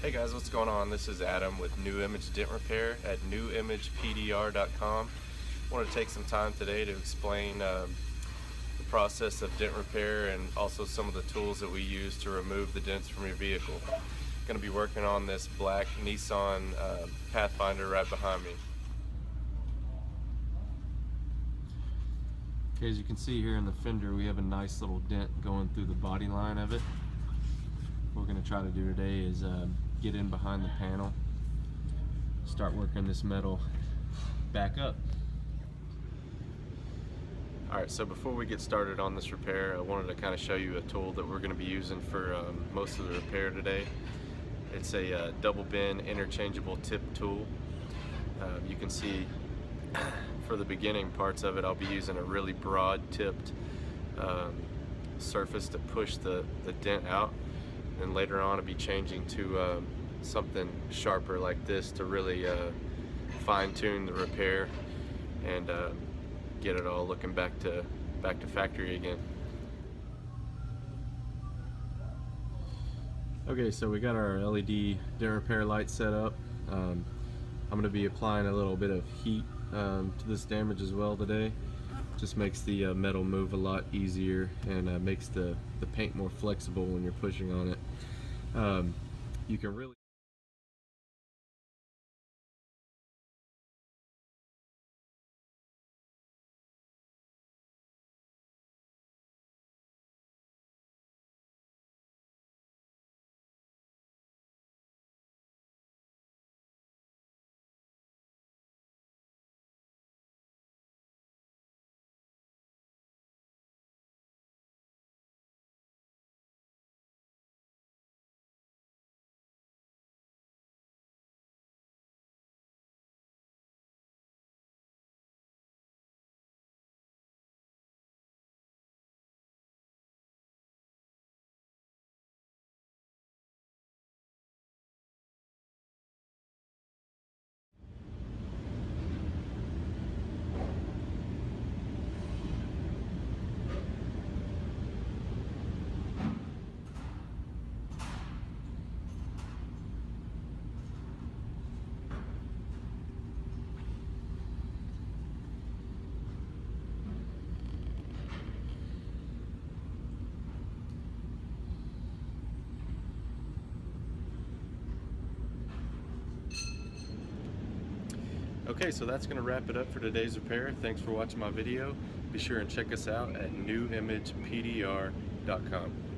Hey guys, what's going on? This is Adam with New Image Dent Repair at newimagepdr.com. I want to take some time today to explain the process of dent repair and also some of the tools that we use to remove the dents from your vehicle. I'm going to be working on this black Nissan Pathfinder right behind me. Okay, as you can see here in the fender, we have a nice little dent going through the body line of it. What we're going to try to do today is get in behind the panel, start working this metal back up. Alright, so before we get started on this repair, I wanted to kind of show you a tool that we're going to be using for most of the repair today. It's a double bend interchangeable tip tool. You can see for the beginning parts of it, I'll be using a really broad tipped surface to push the dent out, and later on I'll be changing to something sharper like this to really fine-tune the repair and get it all looking back to factory again. Okay, so we got our LED dent repair light set up. I'm going to be applying a little bit of heat to this damage as well today. Just makes the metal move a lot easier and makes the paint more flexible when you're pushing on it. You can really Okay, so that's going to wrap it up for today's repair. Thanks for watching my video. Be sure and check us out at newimagepdr.com.